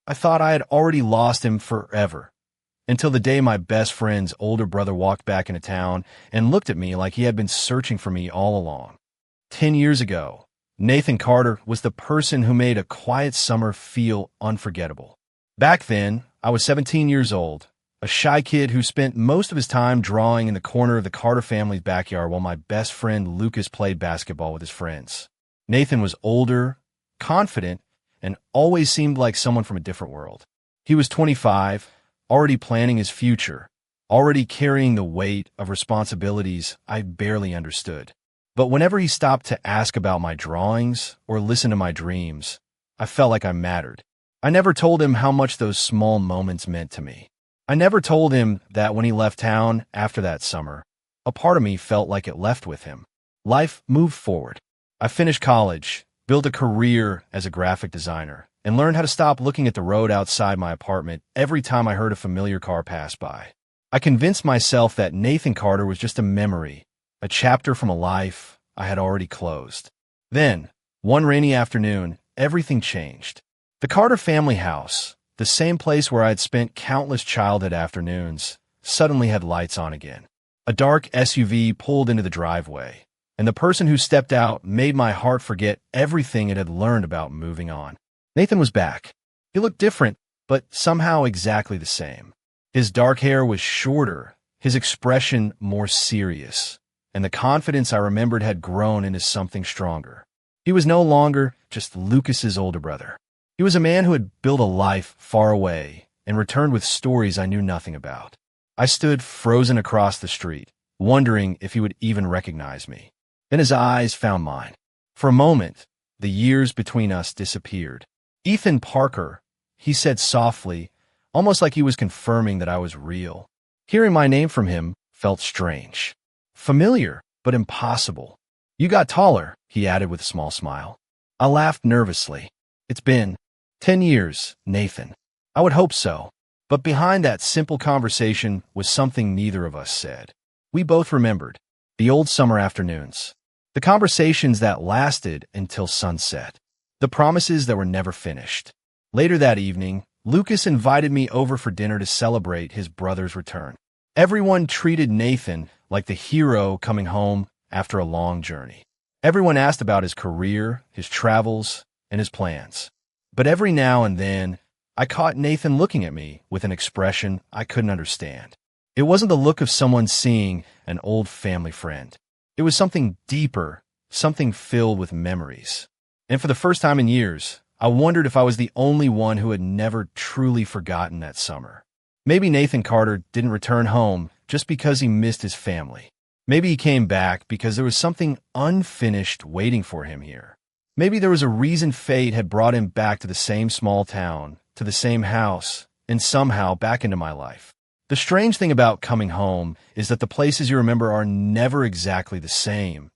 I thought I had already lost him forever, until the day my best friend's older brother walked back into town and looked at me like he had been searching for me all along. 10 years ago, Nathan Carter was the person who made a quiet summer feel unforgettable. Back then, I was 17 years old, a shy kid who spent most of his time drawing in the corner of the Carter family's backyard while my best friend Lucas played basketball with his friends. Nathan was older, confident, and always seemed like someone from a different world. He was 25, already planning his future, already carrying the weight of responsibilities I barely understood. But whenever he stopped to ask about my drawings or listen to my dreams, I felt like I mattered. I never told him how much those small moments meant to me. I never told him that when he left town after that summer, a part of me felt like it left with him. Life moved forward. I finished college, built a career as a graphic designer, and learned how to stop looking at the road outside my apartment every time I heard a familiar car pass by. I convinced myself that Nathan Carter was just a memory, a chapter from a life I had already closed. Then, one rainy afternoon, everything changed. The Carter family house, the same place where I had spent countless childhood afternoons, suddenly had lights on again. A dark SUV pulled into the driveway, and the person who stepped out made my heart forget everything it had learned about moving on. Nathan was back. He looked different, but somehow exactly the same. His dark hair was shorter, his expression more serious, and the confidence I remembered had grown into something stronger. He was no longer just Lucas's older brother. He was a man who had built a life far away and returned with stories I knew nothing about. I stood frozen across the street, wondering if he would even recognize me. Then his eyes found mine. For a moment, the years between us disappeared. "Ethan Parker," he said softly, almost like he was confirming that I was real. Hearing my name from him felt strange. Familiar, but impossible. "You got taller," he added with a small smile. I laughed nervously. "It's been 10 years, Nathan." I would hope so. But behind that simple conversation was something neither of us said. We both remembered the old summer afternoons, the conversations that lasted until sunset, the promises that were never finished. Later that evening, Lucas invited me over for dinner to celebrate his brother's return. Everyone treated Nathan like the hero coming home after a long journey. Everyone asked about his career, his travels, and his plans. But every now and then, I caught Nathan looking at me with an expression I couldn't understand. It wasn't the look of someone seeing an old family friend. It was something deeper, something filled with memories. And for the first time in years, I wondered if I was the only one who had never truly forgotten that summer. Maybe Nathan Carter didn't return home just because he missed his family. Maybe he came back because there was something unfinished waiting for him here. Maybe there was a reason fate had brought him back to the same small town, to the same house, and somehow back into my life. The strange thing about coming home is that the places you remember are never exactly the same,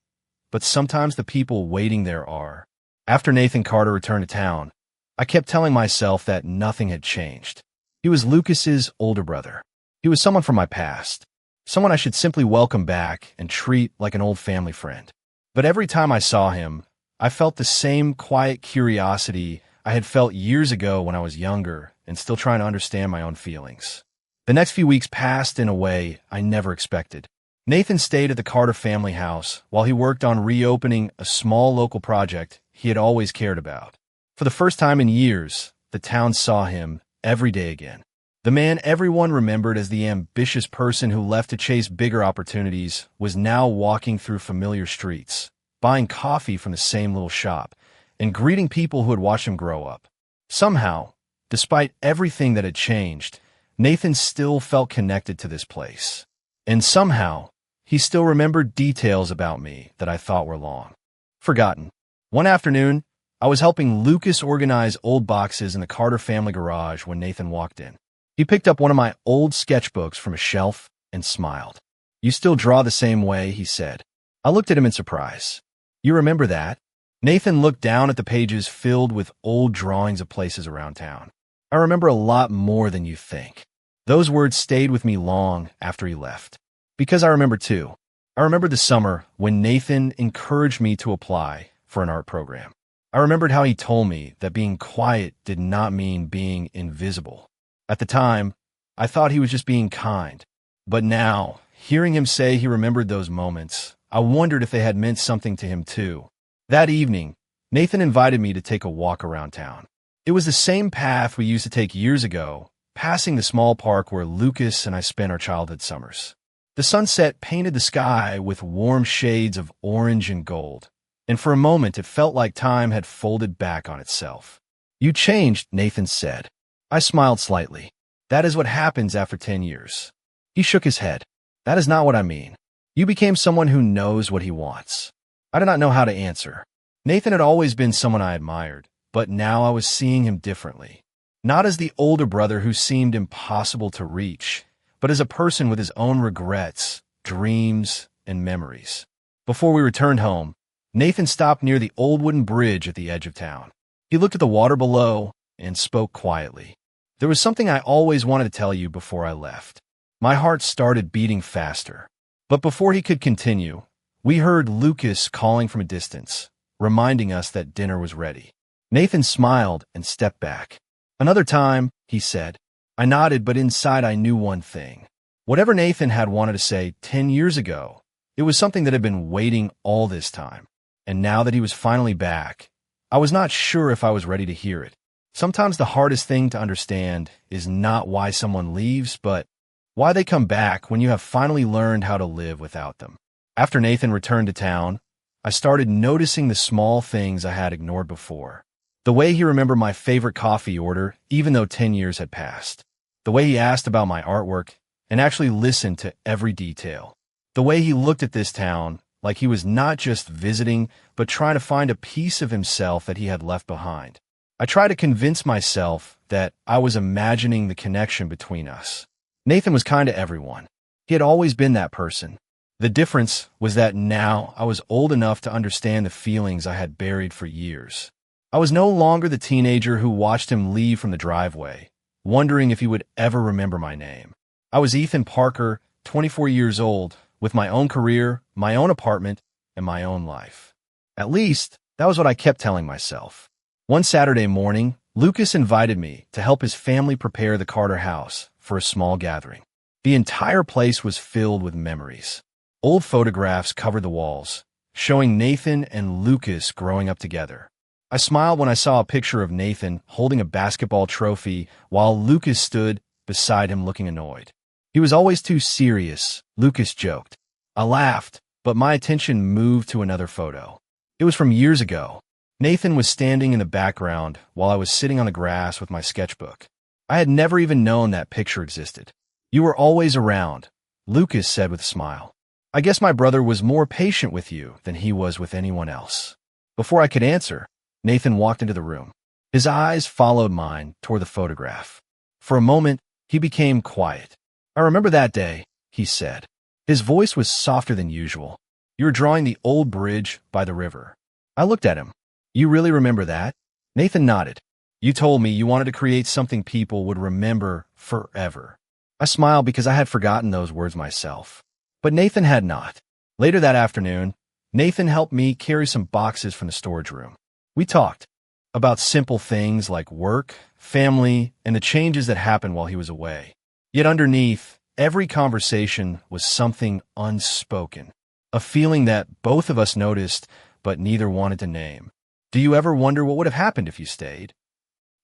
but sometimes the people waiting there are. After Nathan Carter returned to town, I kept telling myself that nothing had changed. He was Lucas's older brother. He was someone from my past, someone I should simply welcome back and treat like an old family friend. But every time I saw him, I felt the same quiet curiosity I had felt years ago when I was younger and still trying to understand my own feelings. The next few weeks passed in a way I never expected. Nathan stayed at the Carter family house while he worked on reopening a small local project he had always cared about. For the first time in years, the town saw him every day again. The man everyone remembered as the ambitious person who left to chase bigger opportunities was now walking through familiar streets, buying coffee from the same little shop, and greeting people who had watched him grow up. Somehow, despite everything that had changed, Nathan still felt connected to this place. And somehow, he still remembered details about me that I thought were long forgotten. One afternoon, I was helping Lucas organize old boxes in the Carter family garage when Nathan walked in. He picked up one of my old sketchbooks from a shelf and smiled. "You still draw the same way," he said. I looked at him in surprise. "You remember that?" Nathan looked down at the pages filled with old drawings of places around town. "I remember a lot more than you think." Those words stayed with me long after he left. Because I remember too. I remember the summer when Nathan encouraged me to apply for an art program. I remembered how he told me that being quiet did not mean being invisible. At the time, I thought he was just being kind. But now, hearing him say he remembered those moments, I wondered if they had meant something to him too. That evening, Nathan invited me to take a walk around town. It was the same path we used to take years ago, passing the small park where Lucas and I spent our childhood summers. The sunset painted the sky with warm shades of orange and gold, and for a moment it felt like time had folded back on itself. "You changed," Nathan said. I smiled slightly. "That is what happens after 10 years. He shook his head. "That is not what I mean. You became someone who knows what he wants." I did not know how to answer. Nathan had always been someone I admired, but now I was seeing him differently. Not as the older brother who seemed impossible to reach, but as a person with his own regrets, dreams, and memories. Before we returned home, Nathan stopped near the old wooden bridge at the edge of town. He looked at the water below and spoke quietly. "There was something I always wanted to tell you before I left." My heart started beating faster. But before he could continue, we heard Lucas calling from a distance, reminding us that dinner was ready. Nathan smiled and stepped back. "Another time," he said. I nodded, but inside I knew one thing. Whatever Nathan had wanted to say 10 years ago, it was something that had been waiting all this time. And now that he was finally back, I was not sure if I was ready to hear it. Sometimes the hardest thing to understand is not why someone leaves, but why they come back when you have finally learned how to live without them. After Nathan returned to town, I started noticing the small things I had ignored before. The way he remembered my favorite coffee order, even though 10 years had passed. The way he asked about my artwork and actually listened to every detail. The way he looked at this town like he was not just visiting, but trying to find a piece of himself that he had left behind. I tried to convince myself that I was imagining the connection between us. Nathan was kind to everyone. He had always been that person. The difference was that now I was old enough to understand the feelings I had buried for years. I was no longer the teenager who watched him leave from the driveway, wondering if he would ever remember my name. I was Ethan Parker, 24 years old, with my own career, my own apartment, and my own life. At least, that was what I kept telling myself. One Saturday morning, Lucas invited me to help his family prepare the Carter house for a small gathering. The entire place was filled with memories. Old photographs covered the walls, showing Nathan and Lucas growing up together. I smiled when I saw a picture of Nathan holding a basketball trophy while Lucas stood beside him looking annoyed. "He was always too serious," Lucas joked. I laughed, but my attention moved to another photo. It was from years ago. Nathan was standing in the background while I was sitting on the grass with my sketchbook. I had never even known that picture existed. "You were always around," Lucas said with a smile. "I guess my brother was more patient with you than he was with anyone else." Before I could answer, Nathan walked into the room. His eyes followed mine toward the photograph. For a moment, he became quiet. "I remember that day," he said. His voice was softer than usual. "You were drawing the old bridge by the river." I looked at him. "You really remember that?" Nathan nodded. "You told me you wanted to create something people would remember forever." I smiled because I had forgotten those words myself. But Nathan had not. Later that afternoon, Nathan helped me carry some boxes from the storage room. We talked about simple things like work, family, and the changes that happened while he was away. Yet underneath, every conversation was something unspoken, a feeling that both of us noticed but neither wanted to name. "Do you ever wonder what would have happened if you stayed?"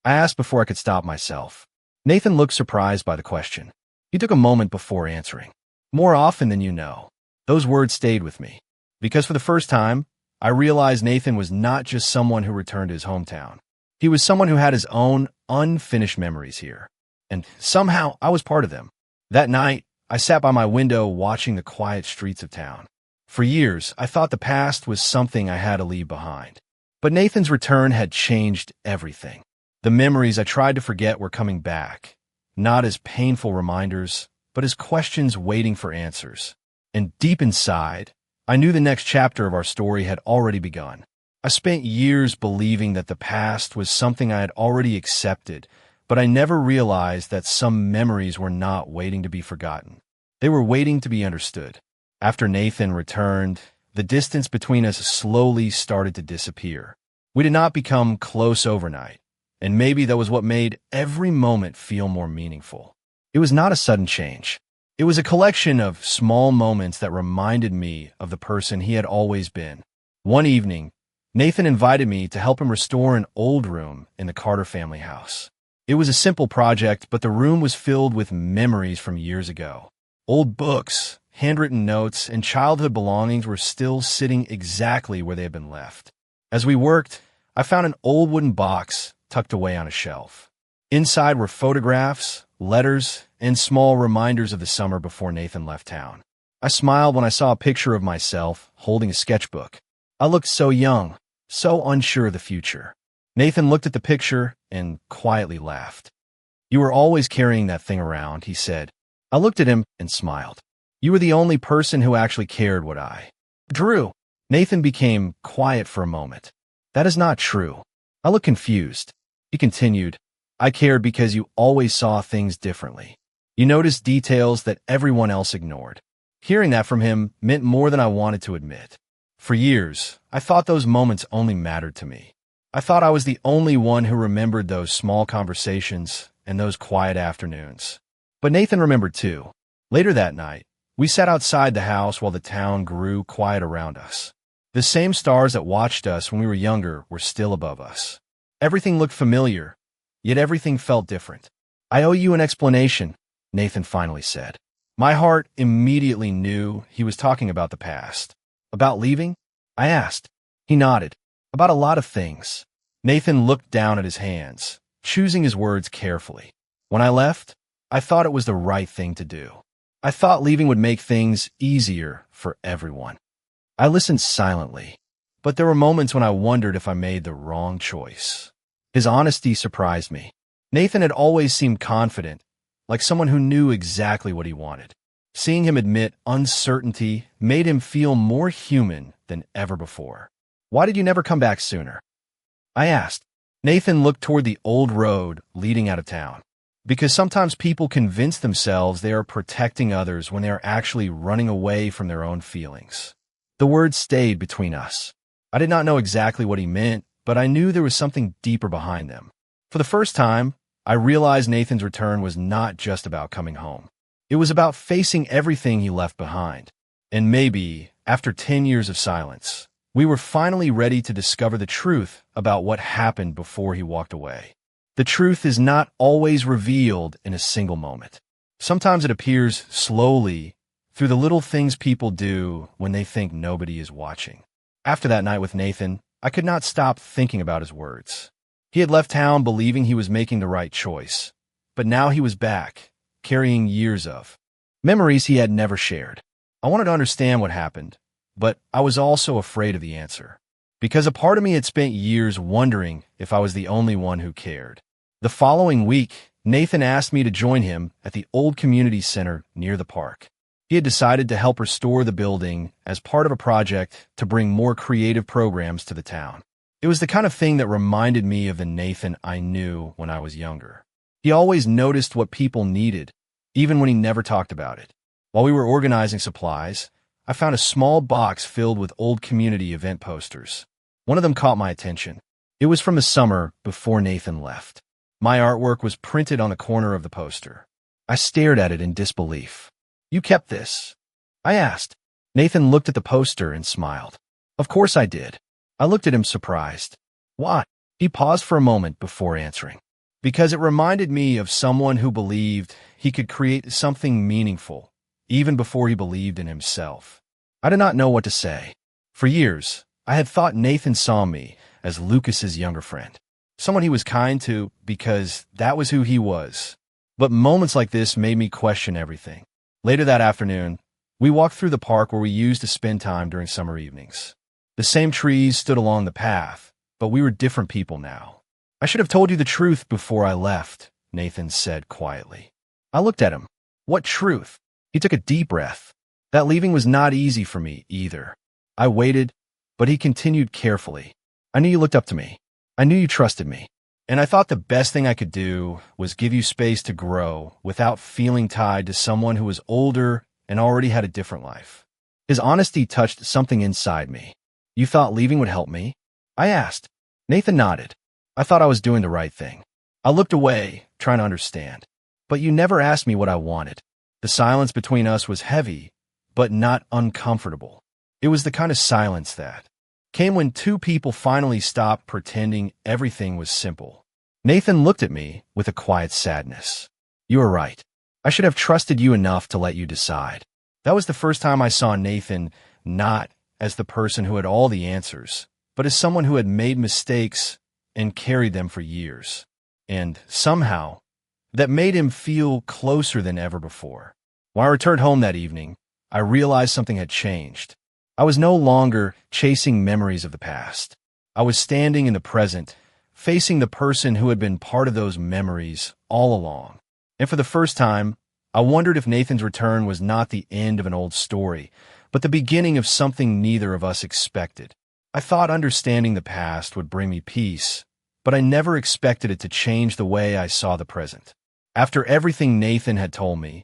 I asked before I could stop myself. Nathan looked surprised by the question. He took a moment before answering. "More often than you know." Those words stayed with me, because for the first time, I realized Nathan was not just someone who returned to his hometown. He was someone who had his own unfinished memories here. And somehow I was part of them. That night, I sat by my window watching the quiet streets of town. For years, I thought the past was something I had to leave behind. But Nathan's return had changed everything. The memories I tried to forget were coming back, not as painful reminders, but as questions waiting for answers. And deep inside, I knew the next chapter of our story had already begun. I spent years believing that the past was something I had already accepted, but I never realized that some memories were not waiting to be forgotten. They were waiting to be understood. After Nathan returned, the distance between us slowly started to disappear. We did not become close overnight, and maybe that was what made every moment feel more meaningful. It was not a sudden change. It was a collection of small moments that reminded me of the person he had always been. One evening, Nathan invited me to help him restore an old room in the Carter family house. It was a simple project, but the room was filled with memories from years ago. Old books, handwritten notes, and childhood belongings were still sitting exactly where they had been left. As we worked, I found an old wooden box tucked away on a shelf. Inside were photographs, letters, and small reminders of the summer before Nathan left town. I smiled when I saw a picture of myself holding a sketchbook. I looked so young, so unsure of the future. Nathan looked at the picture and quietly laughed. "You were always carrying that thing around," he said. I looked at him and smiled. "You were the only person who actually cared what I drew." Nathan became quiet for a moment. "That is not true." I looked confused. He continued, "I cared because you always saw things differently. You noticed details that everyone else ignored." Hearing that from him meant more than I wanted to admit. For years, I thought those moments only mattered to me. I thought I was the only one who remembered those small conversations and those quiet afternoons. But Nathan remembered too. Later that night, we sat outside the house while the town grew quiet around us. The same stars that watched us when we were younger were still above us. Everything looked familiar, yet everything felt different. "I owe you an explanation," Nathan finally said. My heart immediately knew he was talking about the past. "About leaving?" I asked. He nodded. "About a lot of things." Nathan looked down at his hands, choosing his words carefully. "When I left, I thought it was the right thing to do. I thought leaving would make things easier for everyone." I listened silently, but there were moments when I wondered if I made the wrong choice. His honesty surprised me. Nathan had always seemed confident, like someone who knew exactly what he wanted. Seeing him admit uncertainty made him feel more human than ever before. "Why did you never come back sooner?" I asked. Nathan looked toward the old road leading out of town. "Because sometimes people convince themselves they are protecting others when they are actually running away from their own feelings." The words stayed between us. I did not know exactly what he meant, but I knew there was something deeper behind them. For the first time, I realized Nathan's return was not just about coming home. It was about facing everything he left behind. And maybe, after 10 years of silence, we were finally ready to discover the truth about what happened before he walked away. The truth is not always revealed in a single moment. Sometimes it appears slowly through the little things people do when they think nobody is watching. After that night with Nathan, I could not stop thinking about his words. He had left town believing he was making the right choice, but now he was back, carrying years of memories he had never shared. I wanted to understand what happened, but I was also afraid of the answer, because a part of me had spent years wondering if I was the only one who cared. The following week, Nathan asked me to join him at the old community center near the park. He had decided to help restore the building as part of a project to bring more creative programs to the town. It was the kind of thing that reminded me of the Nathan I knew when I was younger. He always noticed what people needed, even when he never talked about it. While we were organizing supplies, I found a small box filled with old community event posters. One of them caught my attention. It was from the summer before Nathan left. My artwork was printed on the corner of the poster. I stared at it in disbelief. "You kept this?" I asked. Nathan looked at the poster and smiled. "Of course I did." I looked at him surprised. "Why?" He paused for a moment before answering. "Because it reminded me of someone who believed he could create something meaningful, even before he believed in himself." I did not know what to say. For years, I had thought Nathan saw me as Lucas's younger friend, someone he was kind to because that was who he was. But moments like this made me question everything. Later that afternoon, we walked through the park where we used to spend time during summer evenings. The same trees stood along the path, but we were different people now. "I should have told you the truth before I left," Nathan said quietly. I looked at him. "What truth?" He took a deep breath. "That leaving was not easy for me either." I waited, but he continued carefully. "I knew you looked up to me. I knew you trusted me. And I thought the best thing I could do was give you space to grow without feeling tied to someone who was older and already had a different life." His honesty touched something inside me. "You thought leaving would help me?" I asked. Nathan nodded. I thought I was doing the right thing. I looked away, trying to understand. But you never asked me what I wanted. The silence between us was heavy, but not uncomfortable. It was the kind of silence that came when two people finally stopped pretending everything was simple. Nathan looked at me with a quiet sadness. You were right. I should have trusted you enough to let you decide. That was the first time I saw Nathan not as the person who had all the answers, but as someone who had made mistakes and carried them for years. And somehow, that made him feel closer than ever before. When I returned home that evening, I realized something had changed. I was no longer chasing memories of the past. I was standing in the present, facing the person who had been part of those memories all along. And for the first time, I wondered if Nathan's return was not the end of an old story, but the beginning of something neither of us expected. I thought understanding the past would bring me peace, but I never expected it to change the way I saw the present. After everything Nathan had told me,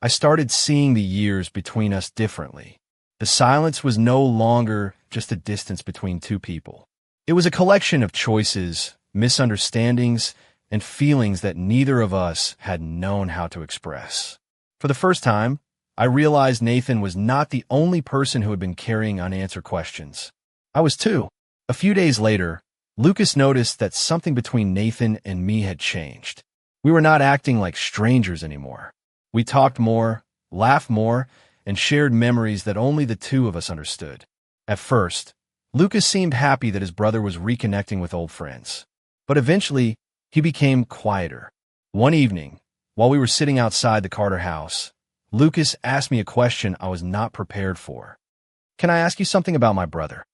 I started seeing the years between us differently. The silence was no longer just a distance between two people. It was a collection of choices, misunderstandings, and feelings that neither of us had known how to express. For the first time, I realized Nathan was not the only person who had been carrying unanswered questions. I was too. A few days later, Lucas noticed that something between Nathan and me had changed. We were not acting like strangers anymore. We talked more, laughed more, and shared memories that only the two of us understood. At first, Lucas seemed happy that his brother was reconnecting with old friends. But eventually, he became quieter. One evening, while we were sitting outside the Carter house, Lucas asked me a question I was not prepared for. Can I ask you something about my brother?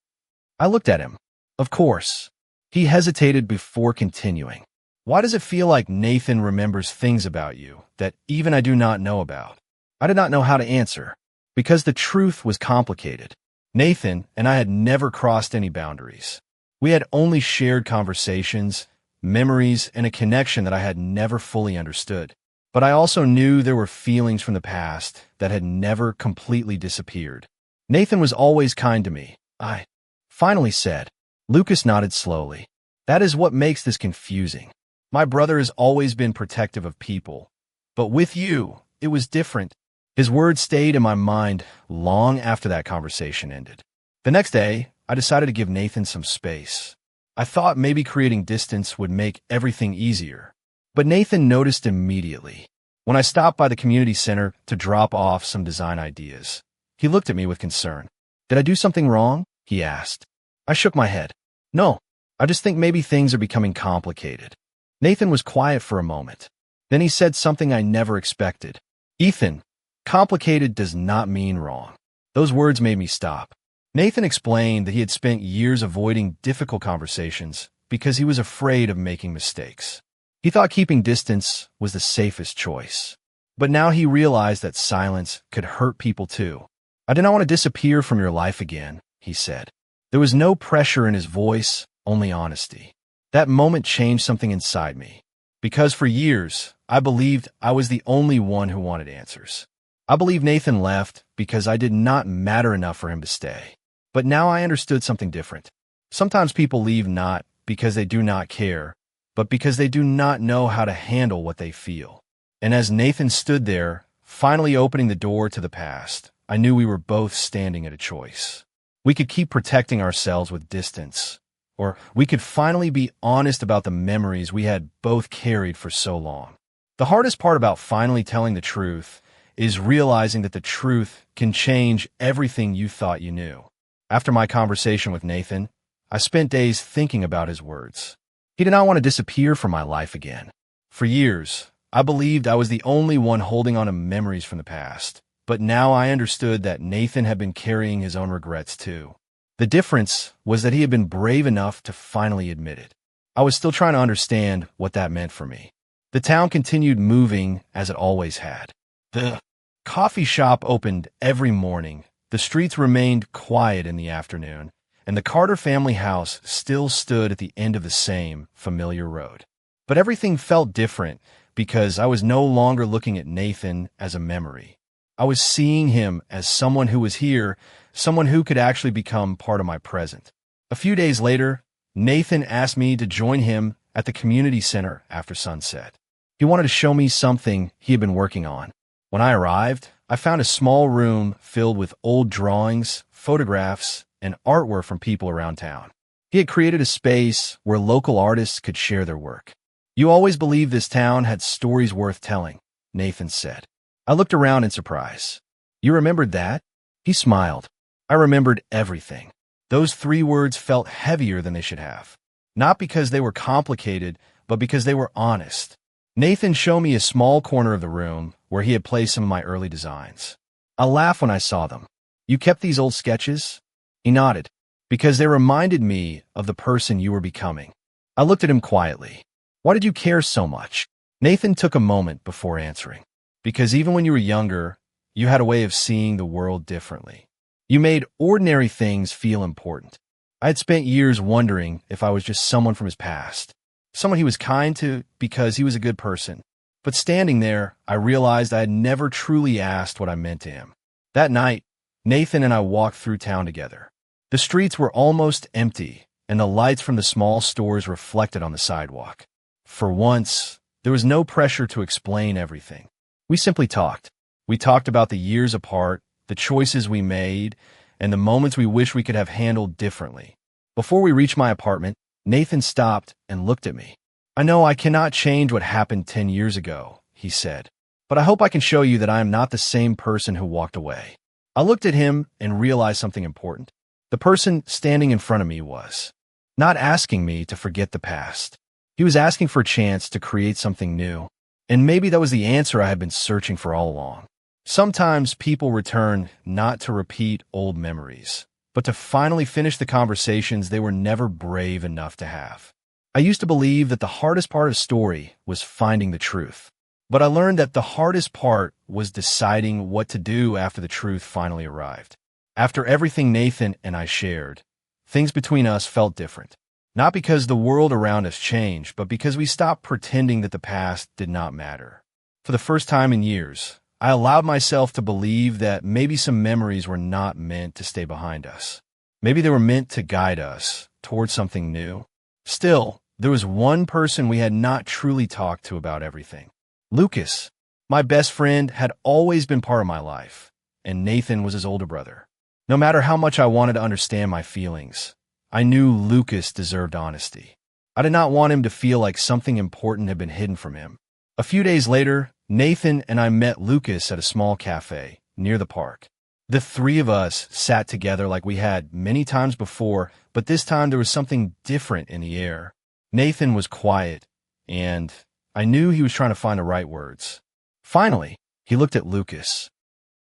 I looked at him. Of course. He hesitated before continuing. Why does it feel like Nathan remembers things about you that even I do not know about? I did not know how to answer, because the truth was complicated. Nathan and I had never crossed any boundaries. We had only shared conversations, memories, and a connection that I had never fully understood. But I also knew there were feelings from the past that had never completely disappeared. Nathan was always kind to me, I finally said. Lucas nodded slowly. That is what makes this confusing. My brother has always been protective of people, but with you, it was different. His words stayed in my mind long after that conversation ended. The next day, I decided to give Nathan some space. I thought maybe creating distance would make everything easier. But Nathan noticed immediately. When I stopped by the community center to drop off some design ideas, he looked at me with concern. Did I do something wrong? He asked. I shook my head. No, I just think maybe things are becoming complicated. Nathan was quiet for a moment. Then he said something I never expected. Ethan, complicated does not mean wrong. Those words made me stop. Nathan explained that he had spent years avoiding difficult conversations because he was afraid of making mistakes. He thought keeping distance was the safest choice. But now he realized that silence could hurt people too. I did not want to disappear from your life again, he said. There was no pressure in his voice, only honesty. That moment changed something inside me. Because for years, I believed I was the only one who wanted answers. I believed Nathan left because I did not matter enough for him to stay. But now I understood something different. Sometimes people leave not because they do not care, but because they do not know how to handle what they feel. And as Nathan stood there, finally opening the door to the past, I knew we were both standing at a choice. We could keep protecting ourselves with distance, or we could finally be honest about the memories we had both carried for so long. The hardest part about finally telling the truth is realizing that the truth can change everything you thought you knew. After my conversation with Nathan, I spent days thinking about his words. He did not want to disappear from my life again. For years, I believed I was the only one holding on to memories from the past, but now I understood that Nathan had been carrying his own regrets too. The difference was that he had been brave enough to finally admit it. I was still trying to understand what that meant for me. The town continued moving as it always had. The coffee shop opened every morning, the streets remained quiet in the afternoon, and the Carter family house still stood at the end of the same familiar road. But everything felt different because I was no longer looking at Nathan as a memory. I was seeing him as someone who was here, someone who could actually become part of my present. A few days later, Nathan asked me to join him at the community center after sunset. He wanted to show me something he had been working on. When I arrived, I found a small room filled with old drawings, photographs, and artwork from people around town. He had created a space where local artists could share their work. "You always believed this town had stories worth telling," Nathan said. I looked around in surprise. "You remembered that?" He smiled. I remembered everything. Those 3 words felt heavier than they should have. Not because they were complicated, but because they were honest. Nathan showed me a small corner of the room where he had placed some of my early designs. I laughed when I saw them. "You kept these old sketches?" He nodded. "Because they reminded me of the person you were becoming." I looked at him quietly. "Why did you care so much?" Nathan took a moment before answering. "Because even when you were younger, you had a way of seeing the world differently. You made ordinary things feel important." I had spent years wondering if I was just someone from his past, someone he was kind to because he was a good person. But standing there, I realized I had never truly asked what I meant to him. That night, Nathan and I walked through town together. The streets were almost empty, and the lights from the small stores reflected on the sidewalk. For once, there was no pressure to explain everything. We simply talked. We talked about the years apart, the choices we made, and the moments we wish we could have handled differently. Before we reached my apartment, Nathan stopped and looked at me. "I know I cannot change what happened 10 years ago," he said, "but I hope I can show you that I am not the same person who walked away." I looked at him and realized something important. The person standing in front of me was not asking me to forget the past. He was asking for a chance to create something new. And maybe that was the answer I had been searching for all along. Sometimes people return not to repeat old memories, but to finally finish the conversations they were never brave enough to have. I used to believe that the hardest part of a story was finding the truth. But I learned that the hardest part was deciding what to do after the truth finally arrived. After everything Nathan and I shared, things between us felt different. Not because the world around us changed, but because we stopped pretending that the past did not matter. For the first time in years, I allowed myself to believe that maybe some memories were not meant to stay behind us. Maybe they were meant to guide us towards something new. Still, there was one person we had not truly talked to about everything. Lucas. My best friend had always been part of my life, and Nathan was his older brother. No matter how much I wanted to understand my feelings, I knew Lucas deserved honesty. I did not want him to feel like something important had been hidden from him. A few days later, Nathan and I met Lucas at a small cafe near the park. The 3 of us sat together like we had many times before, but this time there was something different in the air. Nathan was quiet, and I knew he was trying to find the right words. Finally, he looked at Lucas.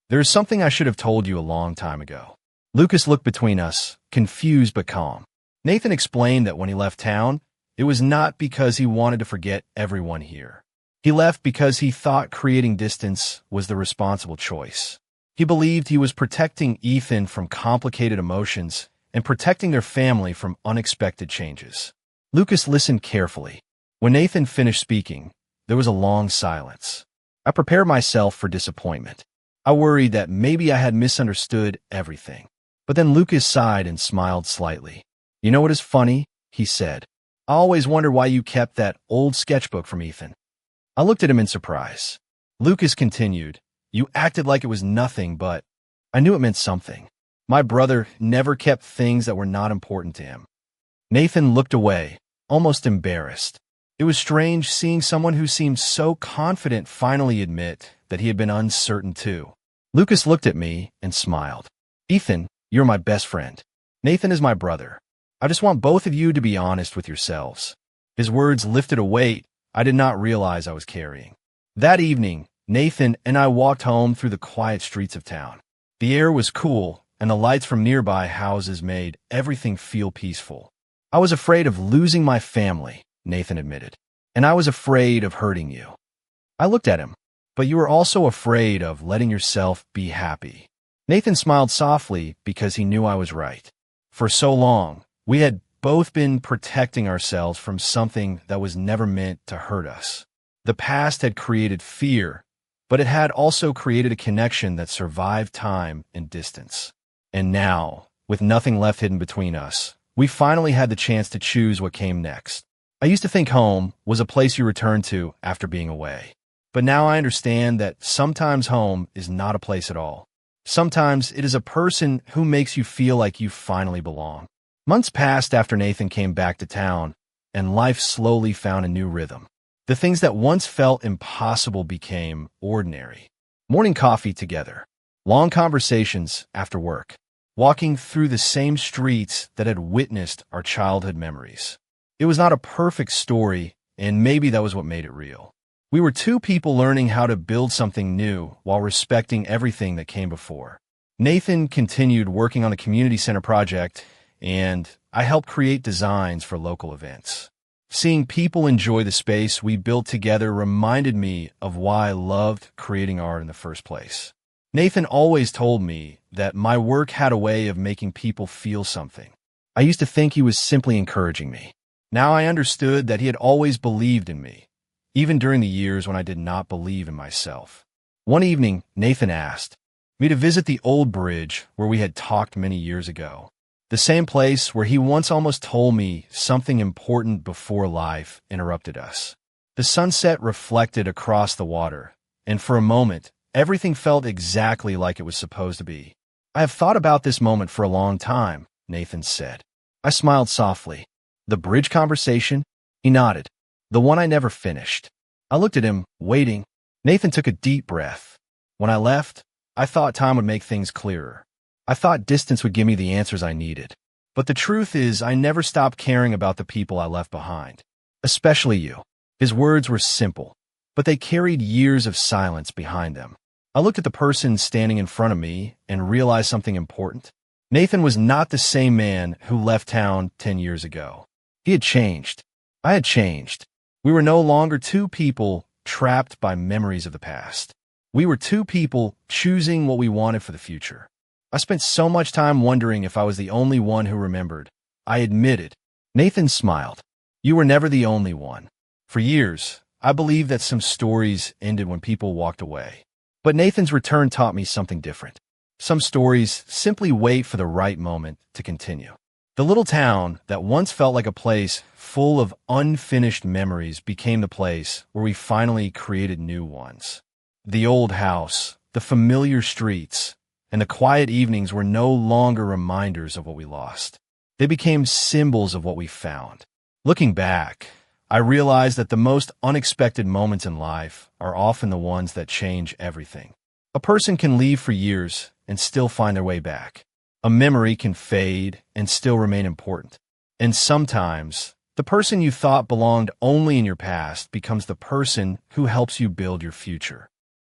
"There is something I should have told you a long time ago." Lucas looked between us, confused but calm. Nathan explained that when he left town, it was not because he wanted to forget everyone here. He left because he thought creating distance was the responsible choice. He believed he was protecting Ethan from complicated emotions and protecting their family from unexpected changes. Lucas listened carefully. When Nathan finished speaking, there was a long silence. I prepared myself for disappointment. I worried that maybe I had misunderstood everything. But then Lucas sighed and smiled slightly. "You know what is funny?" he said. "I always wondered why you kept that old sketchbook from Ethan." I looked at him in surprise. Lucas continued, "You acted like it was nothing, but I knew it meant something. My brother never kept things that were not important to him." Nathan looked away, almost embarrassed. It was strange seeing someone who seemed so confident finally admit that he had been uncertain too. Lucas looked at me and smiled. "Ethan, you're my best friend. Nathan is my brother. I just want both of you to be honest with yourselves." His words lifted a weight I did not realize I was carrying. That evening, Nathan and I walked home through the quiet streets of town. The air was cool, and the lights from nearby houses made everything feel peaceful. "I was afraid of losing my family," Nathan admitted, "and I was afraid of hurting you." I looked at him. "But you were also afraid of letting yourself be happy." Nathan smiled softly because he knew I was right. For so long, we had both been protecting ourselves from something that was never meant to hurt us. The past had created fear, but it had also created a connection that survived time and distance. And now, with nothing left hidden between us, We finally had the chance to choose what came next. I used to think home was a place you return to after being away. But now I understand that sometimes home is not a place at all. Sometimes it is a person who makes you feel like you finally belong. Months passed after Nathan came back to town, and life slowly found a new rhythm. The things that once felt impossible became ordinary. Morning coffee together, long conversations after work, walking through the same streets that had witnessed our childhood memories. It was not a perfect story, and maybe that was what made it real. We were two people learning how to build something new while respecting everything that came before. Nathan continued working on the community center project, and I helped create designs for local events. Seeing people enjoy the space we built together reminded me of why I loved creating art in the first place. Nathan always told me that my work had a way of making people feel something. I used to think he was simply encouraging me. Now I understood that he had always believed in me, even during the years when I did not believe in myself. One evening, Nathan asked me to visit the old bridge where we had talked many years ago. The same place where he once almost told me something important before life interrupted us. The sunset reflected across the water, and for a moment, everything felt exactly like it was supposed to be. I have thought about this moment for a long time, Nathan said. I smiled softly. The bridge conversation? He nodded. The one I never finished. I looked at him, waiting. Nathan took a deep breath. When I left, I thought time would make things clearer. I thought distance would give me the answers I needed. But the truth is, I never stopped caring about the people I left behind. Especially you. His words were simple, but they carried years of silence behind them. I looked at the person standing in front of me and realized something important. Nathan was not the same man who left town 10 years ago. He had changed. I had changed. We were no longer two people trapped by memories of the past. We were two people choosing what we wanted for the future. I spent so much time wondering if I was the only one who remembered. I admitted. Nathan smiled. You were never the only one. For years, I believed that some stories ended when people walked away. But Nathan's return taught me something different. Some stories simply wait for the right moment to continue. The little town that once felt like a place full of unfinished memories became the place where we finally created new ones. The old house, the familiar streets, and the quiet evenings were no longer reminders of what we lost. They became symbols of what we found. Looking back, I realized that the most unexpected moments in life are often the ones that change everything. A person can leave for years and still find their way back. A memory can fade and still remain important. And sometimes, the person you thought belonged only in your past becomes the person who helps you build your future.